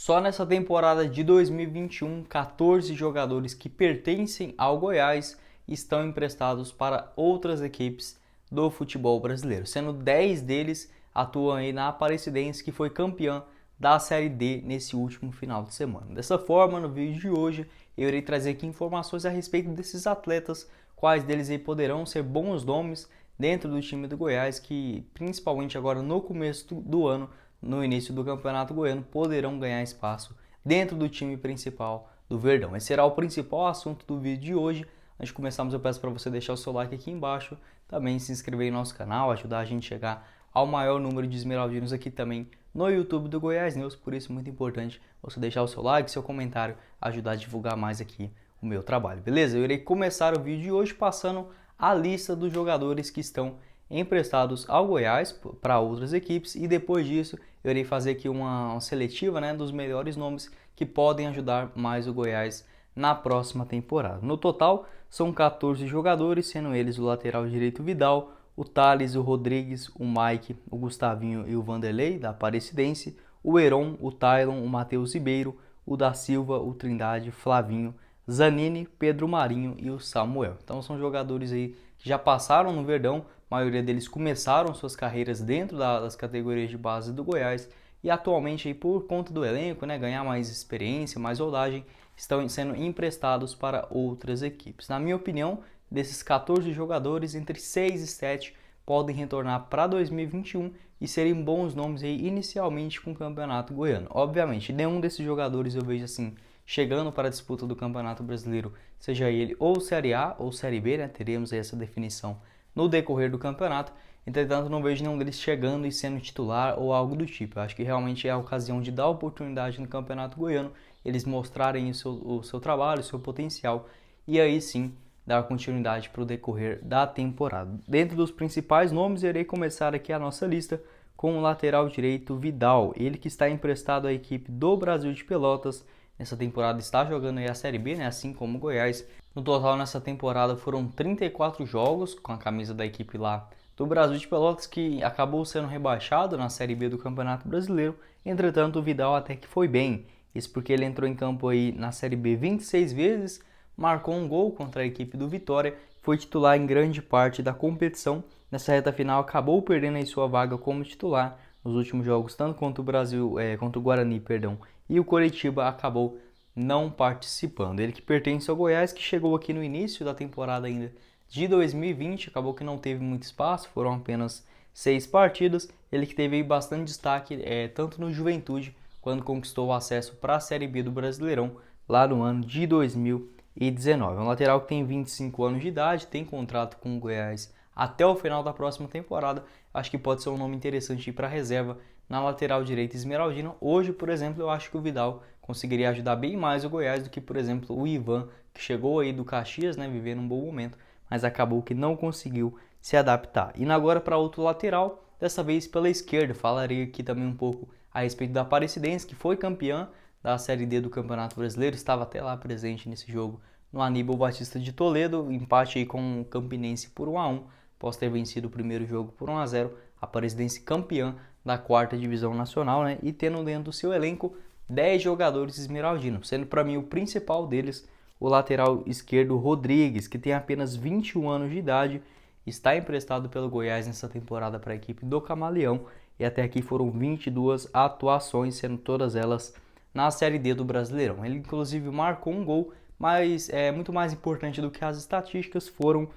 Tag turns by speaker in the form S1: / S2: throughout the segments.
S1: Só nessa temporada de 2021, 14 jogadores que pertencem ao Goiás estão emprestados para outras equipes do futebol brasileiro, sendo 10 deles atuam aí na Aparecidense, que foi campeã da Série D nesse último final de semana. Dessa forma, no vídeo de hoje, eu irei trazer aqui informações a respeito desses atletas, quais deles aí poderão ser bons nomes dentro do time do Goiás, que principalmente agora no começo do ano, no início do Campeonato Goiano, poderão ganhar espaço dentro do time principal do Verdão. Esse será o principal assunto do vídeo de hoje. Antes de começarmos, eu peço para você deixar o seu like aqui embaixo, também se inscrever em nosso canal, ajudar a gente a chegar ao maior número de esmeraldinos aqui também no YouTube do Goiás News. Por isso, muito importante você deixar o seu like, seu comentário, ajudar a divulgar mais aqui o meu trabalho, beleza? Eu irei começar o vídeo de hoje passando a lista dos jogadores que estão emprestados ao Goiás para outras equipes, e depois disso eu irei fazer aqui uma seletiva, né, dos melhores nomes que podem ajudar mais o Goiás na próxima temporada. No total são 14 jogadores, sendo eles o lateral direito Vidal, o Thales, o Rodrigues, o Mike, o Gustavinho e o Vanderlei da Aparecidense, o Heron, o Tylon, o Matheus Ribeiro, o da Silva, o Trindade, Flavinho, Zanini, Pedro Marinho e o Samuel. Então são jogadores aí que já passaram no Verdão, a maioria deles começaram suas carreiras dentro das categorias de base do Goiás e atualmente aí, por conta do elenco, né, ganhar mais experiência, mais rodagem, estão sendo emprestados para outras equipes. Na minha opinião, desses 14 jogadores, entre 6 e 7 podem retornar para 2021 e serem bons nomes aí inicialmente com o Campeonato Goiano. Obviamente, nenhum desses jogadores eu vejo assim chegando para a disputa do Campeonato Brasileiro, seja ele ou Série A ou Série B, né? Teremos aí essa definição no decorrer do campeonato. Entretanto, não vejo nenhum deles chegando e sendo titular ou algo do tipo. Eu acho que realmente é a ocasião de dar oportunidade no Campeonato Goiano, eles mostrarem o seu trabalho, o seu potencial, e aí sim dar continuidade para o decorrer da temporada. Dentro dos principais nomes, eu irei começar aqui a nossa lista com o lateral direito Vidal, ele que está emprestado à equipe do Brasil de Pelotas. Nessa temporada está jogando aí a Série B, né, assim como o Goiás. No total, nessa temporada foram 34 jogos com a camisa da equipe lá do Brasil de Pelotas, que acabou sendo rebaixado na Série B do Campeonato Brasileiro. Entretanto, o Vidal até que foi bem. Isso porque ele entrou em campo aí na Série B 26 vezes, marcou um gol contra a equipe do Vitória, foi titular em grande parte da competição. Nessa reta final acabou perdendo aí sua vaga como titular nos últimos jogos, tanto contra o contra o Guarani, perdão, e o Coritiba acabou não participando. Ele que pertence ao Goiás, que chegou aqui no início da temporada ainda de 2020, acabou que não teve muito espaço, foram apenas 6 partidas. Ele que teve bastante destaque tanto no Juventude, quando conquistou o acesso para a Série B do Brasileirão lá no ano de 2019. É um lateral que tem 25 anos de idade, tem contrato com o Goiás até o final da próxima temporada. Acho que pode ser um nome interessante para a reserva na lateral direita esmeraldina. Hoje, por exemplo, eu acho que o Vidal conseguiria ajudar bem mais o Goiás do que, por exemplo, o Ivan, que chegou aí do Caxias, né, vivendo um bom momento, mas acabou que não conseguiu se adaptar. E agora para outro lateral, dessa vez pela esquerda, falarei aqui também um pouco a respeito da Aparecidense, que foi campeã da Série D do Campeonato Brasileiro, estava até lá presente nesse jogo no Aníbal Batista de Toledo, empate aí com o Campinense por 1-1, após ter vencido o primeiro jogo por 1-0, a Aparecidense campeã da 4ª Divisão Nacional, né, e tendo dentro do seu elenco 10 jogadores esmeraldinos, sendo para mim o principal deles o lateral esquerdo Rodrigues, que tem apenas 21 anos de idade, está emprestado pelo Goiás nessa temporada para a equipe do Camaleão, e até aqui foram 22 atuações, sendo todas elas na Série D do Brasileirão. Ele inclusive marcou um gol, mas muito mais importante do que as estatísticas foram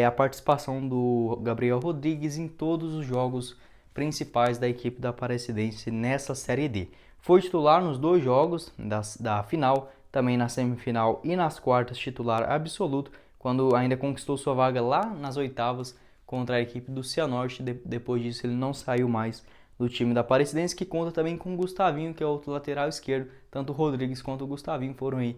S1: a participação do Gabriel Rodrigues em todos os jogos principais da equipe da Aparecidense nessa Série D. Foi titular nos 2 jogos da final, também na semifinal e nas quartas titular absoluto, quando ainda conquistou sua vaga lá nas oitavas contra a equipe do Cianorte. Depois disso ele não saiu mais do time da Aparecidense, que conta também com o Gustavinho, que é outro lateral esquerdo. Tanto o Rodrigues quanto o Gustavinho foram aí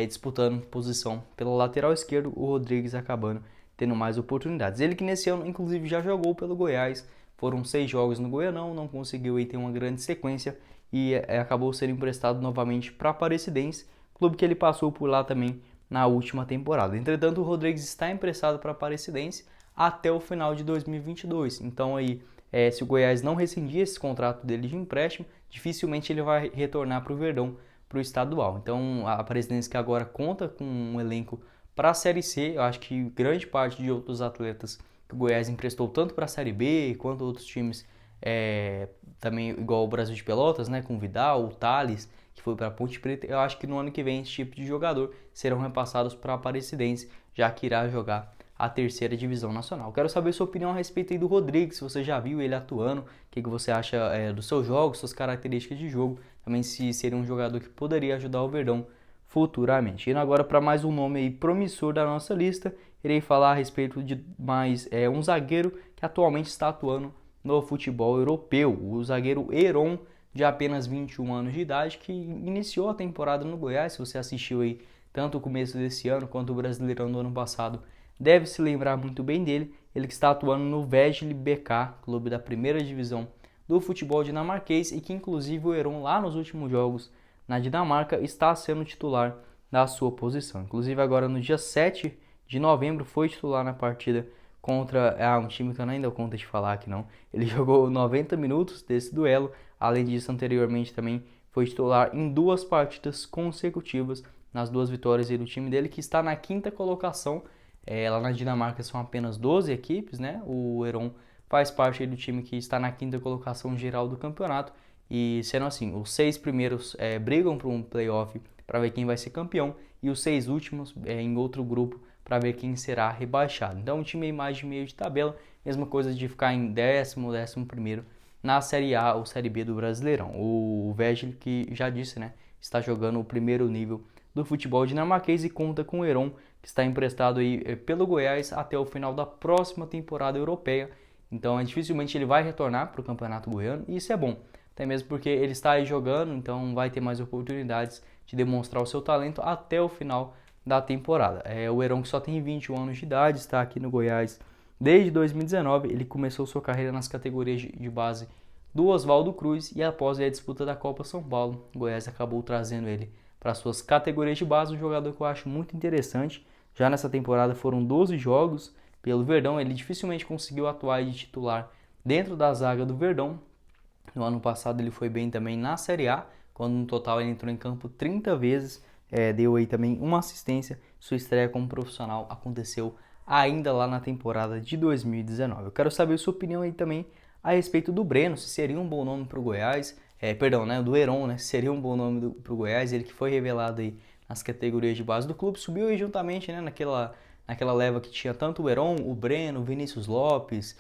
S1: disputando posição pela lateral esquerdo, o Rodrigues acabando tendo mais oportunidades. Ele que nesse ano inclusive já jogou pelo Goiás, foram 6 jogos no Goianão, não conseguiu aí ter uma grande sequência e acabou sendo emprestado novamente para a Aparecidense, clube que ele passou por lá também na última temporada. Entretanto, o Rodrigues está emprestado para a Aparecidense até o final de 2022. Então aí, se o Goiás não rescindir esse contrato dele de empréstimo, dificilmente ele vai retornar para o Verdão, para o estadual. Então a presidência que agora conta com um elenco para a Série C, eu acho que grande parte de outros atletas que o Goiás emprestou tanto para a Série B quanto outros times, também igual o Brasil de Pelotas, né, com o Vidal, o Thales, que foi para a Ponte Preta, eu acho que no ano que vem esse tipo de jogador serão repassados para a Aparecidense, já que irá jogar a terceira divisão nacional. Quero saber sua opinião a respeito aí do Rodrigues, se você já viu ele atuando, o que você acha dos seus jogos, suas características de jogo, também se seria um jogador que poderia ajudar o Verdão futuramente. Indo agora para mais um nome aí promissor da nossa lista, irei falar a respeito de mais um zagueiro que atualmente está atuando no futebol europeu, o zagueiro Heron, de apenas 21 anos de idade, que iniciou a temporada no Goiás. Se você assistiu aí tanto o começo desse ano quanto o Brasileirão do ano passado, deve se lembrar muito bem dele. Ele que está atuando no Vejle BK, clube da primeira divisão do futebol dinamarquês, e que inclusive o Heron lá nos últimos jogos na Dinamarca está sendo titular da sua posição. Inclusive agora no dia 7 de novembro foi titular na partida contra um time que eu nem dou conta de falar aqui não. Ele jogou 90 minutos desse duelo. Além disso, anteriormente também foi titular em 2 partidas consecutivas, nas 2 vitórias do time dele, que está na 5ª colocação. Lá na Dinamarca são apenas 12 equipes, né? O Heron faz parte do time que está na 5ª colocação geral do campeonato. E sendo assim, os 6 primeiros brigam por um playoff para ver quem vai ser campeão, e os 6 últimos em outro grupo para ver quem será rebaixado. Então, um time mais de meio de tabela, mesma coisa de ficar em 10º, 11º na Série A ou Série B do Brasileirão. O Vejle, que já disse, né, está jogando o primeiro nível do futebol dinamarquês e conta com o Heron, que está emprestado aí pelo Goiás até o final da próxima temporada europeia. Então, dificilmente ele vai retornar para o Campeonato Goiano, e isso é bom, até mesmo porque ele está aí jogando, então vai ter mais oportunidades de demonstrar o seu talento até o final da temporada. O Heron, que só tem 21 anos de idade, está aqui no Goiás desde 2019. Ele começou sua carreira nas categorias de base do Oswaldo Cruz, e após a disputa da Copa São Paulo, o Goiás acabou trazendo ele para suas categorias de base, um jogador que eu acho muito interessante. Já nessa temporada foram 12 jogos pelo Verdão, ele dificilmente conseguiu atuar de titular dentro da zaga do Verdão. No ano passado ele foi bem também na Série A, quando no total ele entrou em campo 30 vezes, deu aí também uma assistência. Sua estreia como profissional aconteceu ainda lá na temporada de 2019. Eu quero saber sua opinião aí também a respeito do Breno, se seria um bom nome para o Goiás, do Heron, né, se seria um bom nome para o Goiás, ele que foi revelado aí nas categorias de base do clube, subiu aí juntamente, né, naquela leva que tinha tanto o Heron, o Breno, o Vinícius Lopes,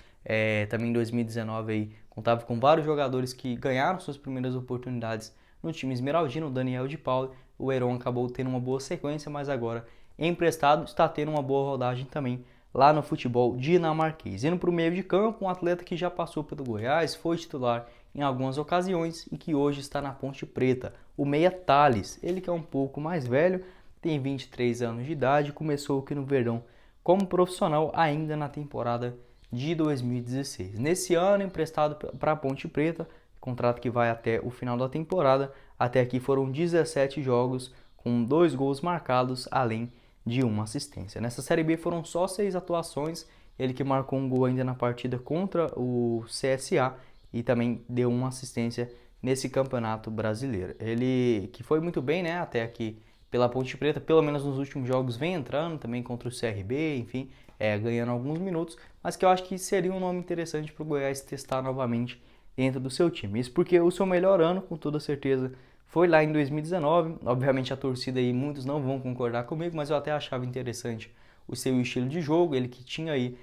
S1: também em 2019 aí contava com vários jogadores que ganharam suas primeiras oportunidades no time esmeraldino, o Daniel de Paula. O Heron acabou tendo uma boa sequência, mas agora emprestado está tendo uma boa rodagem também lá no futebol dinamarquês. Indo para o meio de campo, um atleta que já passou pelo Goiás, foi titular em algumas ocasiões e que hoje está na Ponte Preta, o meia Thales. Ele que é um pouco mais velho, tem 23 anos de idade, começou aqui no Verdão como profissional ainda na temporada de 2016. Nesse ano, emprestado para a Ponte Preta, contrato que vai até o final da temporada. Até aqui foram 17 jogos, com 2 gols marcados, além de uma assistência. Nessa Série B foram só 6 atuações, ele que marcou um gol ainda na partida contra o CSA e também deu uma assistência nesse Campeonato Brasileiro. Ele que foi muito bem, né, até aqui pela Ponte Preta, pelo menos nos últimos jogos vem entrando, também contra o CRB, enfim, ganhando alguns minutos, mas que eu acho que seria um nome interessante para o Goiás testar novamente dentro do seu time. Isso porque o seu melhor ano, com toda certeza, foi lá em 2019. Obviamente a torcida aí, muitos não vão concordar comigo, mas eu até achava interessante o seu estilo de jogo. Ele que tinha aí,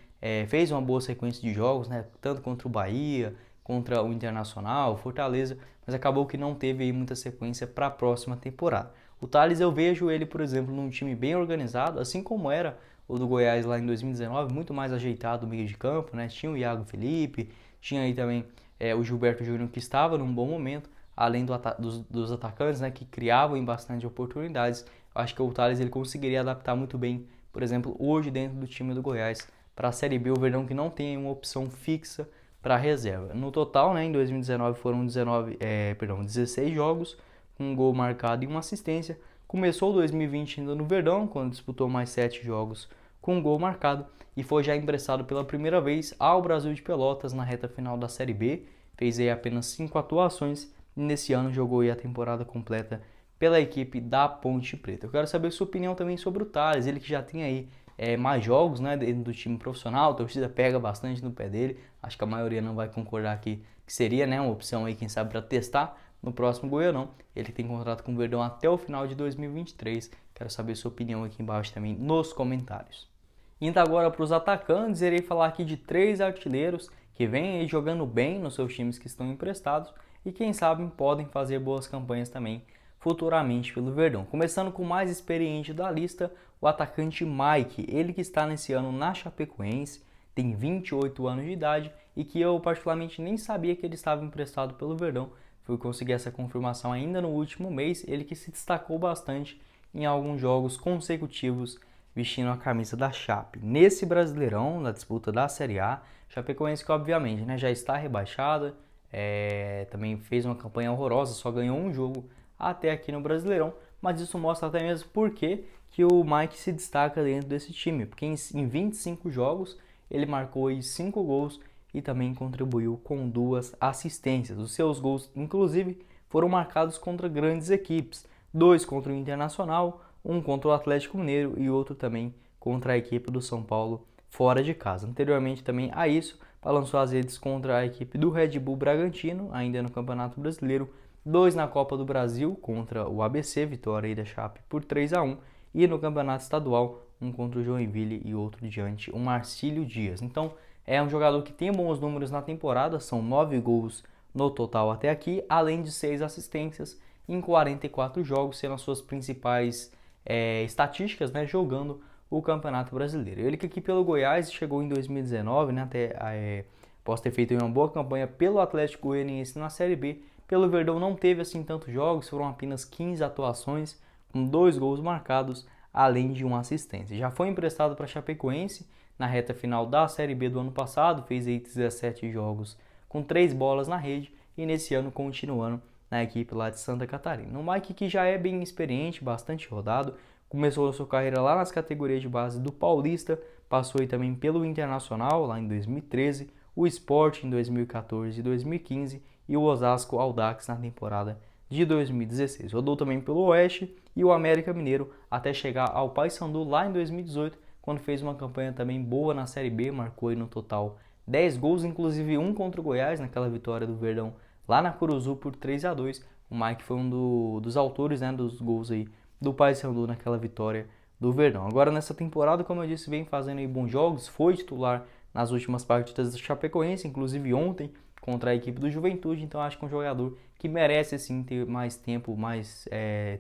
S1: fez uma boa sequência de jogos, né, tanto contra o Bahia, contra o Internacional, Fortaleza, mas acabou que não teve aí muita sequência para a próxima temporada. O Thales, eu vejo ele, por exemplo, num time bem organizado, assim como era o do Goiás lá em 2019, muito mais ajeitado no meio de campo, né? Tinha o Iago Felipe, tinha aí também o Gilberto Júnior, que estava num bom momento, além dos atacantes, né, que criavam em bastante oportunidades. Eu acho que o Thales ele conseguiria adaptar muito bem, por exemplo, hoje dentro do time do Goiás, para a Série B, o Verdão que não tem uma opção fixa para reserva. No total, né, em 2019 foram 16 jogos, com um gol marcado e uma assistência. Começou 2020 ainda no Verdão, quando disputou mais 7 jogos com um gol marcado, e foi já emprestado pela primeira vez ao Brasil de Pelotas na reta final da Série B. Fez aí apenas 5 atuações e nesse ano jogou aí a temporada completa pela equipe da Ponte Preta. Eu quero saber sua opinião também sobre o Thales, ele que já tem aí mais jogos, né, dentro do time profissional, a torcida pega bastante no pé dele, acho que a maioria não vai concordar aqui que seria, né, uma opção aí, quem sabe, para testar no próximo Goianão. Ele tem contrato com o Verdão até o final de 2023, quero saber sua opinião aqui embaixo também nos comentários. Indo agora para os atacantes, irei falar aqui de 3 artilheiros que vêm aí jogando bem nos seus times que estão emprestados e quem sabe podem fazer boas campanhas também futuramente pelo Verdão. Começando com o mais experiente da lista, o atacante Mike, ele que está nesse ano na Chapecoense, tem 28 anos de idade e que eu particularmente nem sabia que ele estava emprestado pelo Verdão. Fui conseguir essa confirmação ainda no último mês, ele que se destacou bastante em alguns jogos consecutivos vestindo a camisa da Chape. Nesse Brasileirão, na disputa da Série A, Chapecoense que obviamente, né, já está rebaixada, também fez uma campanha horrorosa, só ganhou um jogo até aqui no Brasileirão, mas isso mostra até mesmo por que o Mike se destaca dentro desse time, porque em 25 jogos ele marcou aí 5 gols e também contribuiu com 2 assistências. Os seus gols, inclusive, foram marcados contra grandes equipes, 2 contra o Internacional, um contra o Atlético Mineiro e outro também contra a equipe do São Paulo fora de casa. Anteriormente também a isso, balançou as redes contra a equipe do Red Bull Bragantino, ainda no Campeonato Brasileiro, 2 na Copa do Brasil contra o ABC, vitória aí da Chape por 3-1, e no Campeonato Estadual, um contra o Joinville e outro diante o Marcílio Dias. Então, é um jogador que tem bons números na temporada, são 9 gols no total até aqui, além de 6 assistências em 44 jogos, sendo as suas principais estatísticas, né, jogando o Campeonato Brasileiro. Ele que aqui pelo Goiás chegou em 2019, né, após ter feito uma boa campanha pelo Atlético Goianiense na Série B. Pelo Verdão não teve assim tantos jogos, foram apenas 15 atuações, com 2 gols marcados, além de uma assistência. Já foi emprestado para Chapecoense na reta final da Série B do ano passado, fez aí 17 jogos com 3 bolas na rede e nesse ano continuando na equipe lá de Santa Catarina. O Mike que já é bem experiente, bastante rodado, começou a sua carreira lá nas categorias de base do Paulista, passou aí também pelo Internacional lá em 2013, o Sport em 2014 e 2015 e o Osasco Audax na temporada de 2016. Rodou também pelo Oeste e o América Mineiro até chegar ao Paysandu lá em 2018, quando fez uma campanha também boa na Série B, marcou aí no total 10 gols, inclusive um contra o Goiás, naquela vitória do Verdão lá na Curuzu por 3-2. O Mike foi um dos autores, né, dos gols aí do Paysandu naquela vitória do Verdão. Agora nessa temporada, como eu disse, vem fazendo aí bons jogos, foi titular nas últimas partidas do Chapecoense, inclusive ontem contra a equipe do Juventude, então acho que é um jogador que merece sim ter mais tempo,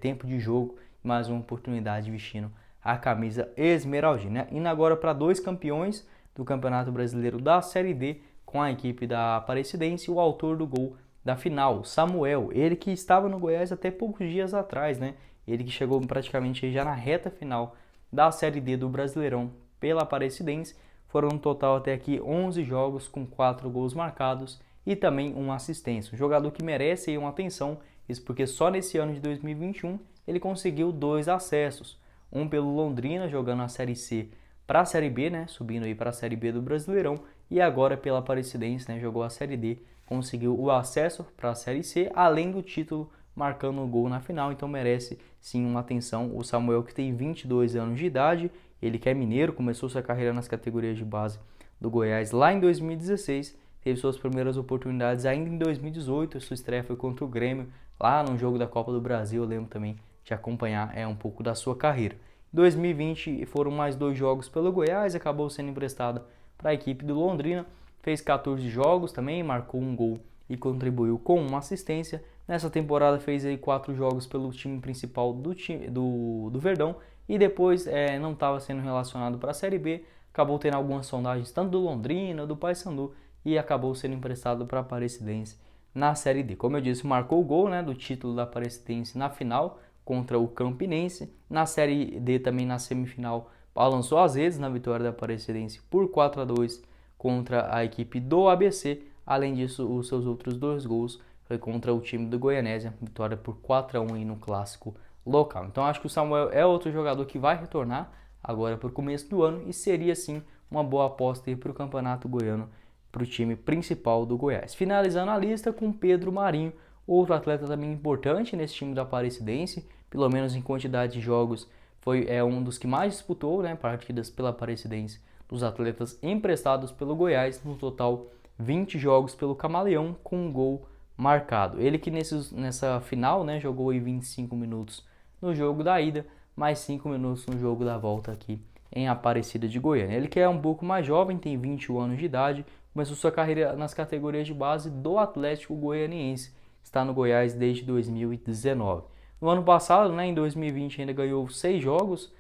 S1: tempo de jogo, mais uma oportunidade vestindo a camisa esmeraldina. Indo agora para 2 campeões do Campeonato Brasileiro da Série D com a equipe da Aparecidense, o autor do gol da final, Samuel, ele que estava no Goiás até poucos dias atrás, né? Ele que chegou praticamente já na reta final da Série D do Brasileirão pela Aparecidense. Foram no total até aqui 11 jogos com 4 gols marcados e também uma assistência. Um jogador que merece aí uma atenção, isso porque só nesse ano de 2021 ele conseguiu 2 acessos. Um pelo Londrina, jogando a Série C para a Série B, né? Subindo aí para a Série B do Brasileirão. E agora pela Aparecidense, né? Jogou a Série D, conseguiu o acesso para a Série C, além do título marcando um gol na final, então merece sim uma atenção. O Samuel que tem 22 anos de idade, ele que é mineiro, começou sua carreira nas categorias de base do Goiás lá em 2016, teve suas primeiras oportunidades ainda em 2018, sua estreia foi contra o Grêmio, lá no jogo da Copa do Brasil, eu lembro também de acompanhar um pouco da sua carreira. Em 2020 foram mais 2 jogos pelo Goiás, acabou sendo emprestado para a equipe do Londrina, fez 14 jogos também, marcou um gol e contribuiu com uma assistência. Nessa temporada fez aí 4 jogos pelo time principal do Verdão e depois não estava sendo relacionado para a Série B, acabou tendo algumas sondagens tanto do Londrina, do Paysandu e acabou sendo emprestado para a Aparecidense na Série D. Como eu disse, marcou o gol, né, do título da Aparecidense na final contra o Campinense. Na Série D também na semifinal balançou as redes na vitória da Aparecidense por 4-2 contra a equipe do ABC. Além disso, os seus outros 2 gols foi contra o time do Goianésia, vitória por 4-1 aí no clássico local. Então acho que o Samuel é outro jogador que vai retornar agora para o começo do ano e seria sim uma boa aposta para o Campeonato Goiano, para o time principal do Goiás. Finalizando a lista com Pedro Marinho, Outro atleta também importante nesse time da Aparecidense, pelo menos em quantidade de jogos, foi um dos que mais disputou, né, partidas pela Aparecidense, dos atletas emprestados pelo Goiás, no total 20 jogos pelo Camaleão, com um gol marcado. Ele que nessa final, né, jogou aí 25 minutos no jogo da ida, mais 5 minutos no jogo da volta aqui em Aparecida de Goiânia. Ele que é um pouco mais jovem, tem 21 anos de idade, começou sua carreira nas categorias de base do Atlético Goianiense, está no Goiás desde 2019. No ano passado, né, em 2020, ainda ganhou 6 jogos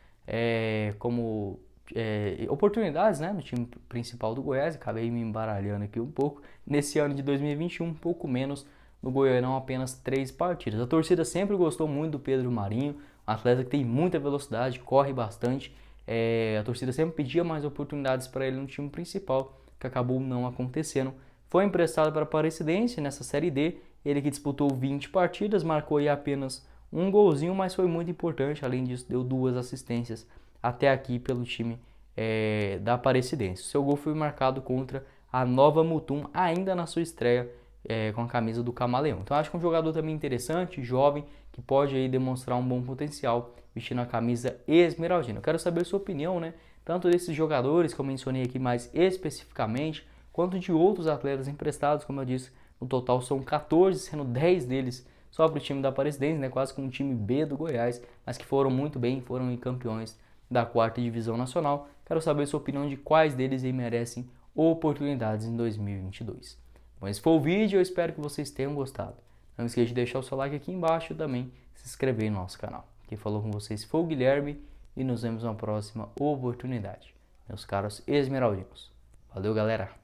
S1: como oportunidades, né, no time principal do Goiás. Acabei me embaralhando aqui um pouco. Nesse ano de 2021, um pouco menos no Goianão, apenas 3 partidas. A torcida sempre gostou muito do Pedro Marinho, um atleta que tem muita velocidade, corre bastante. A torcida sempre pedia mais oportunidades para ele no time principal, que acabou não acontecendo. Foi emprestado para a Aparecidense nessa Série D, ele que disputou 20 partidas, marcou aí apenas um golzinho, mas foi muito importante. Além disso, deu 2 assistências até aqui pelo time da Aparecidense. Seu gol foi marcado contra a Nova Mutum, ainda na sua estreia com a camisa do Camaleão. Então acho que é um jogador também interessante, jovem, que pode aí demonstrar um bom potencial vestindo a camisa esmeraldina. Eu quero saber a sua opinião, né? Tanto desses jogadores que eu mencionei aqui mais especificamente, quanto de outros atletas emprestados, como eu disse, no total são 14, sendo 10 deles só para o time da Aparecidense, né? Quase como um time B do Goiás, mas que foram muito bem, foram campeões da 4ª Divisão Nacional. Quero saber a sua opinião de quais deles aí merecem oportunidades em 2022. Bom, esse foi o vídeo, eu espero que vocês tenham gostado. Não esqueça de deixar o seu like aqui embaixo e também se inscrever no nosso canal. Quem falou com vocês foi o Guilherme e nos vemos na próxima oportunidade, meus caros esmeraldinos. Valeu, galera!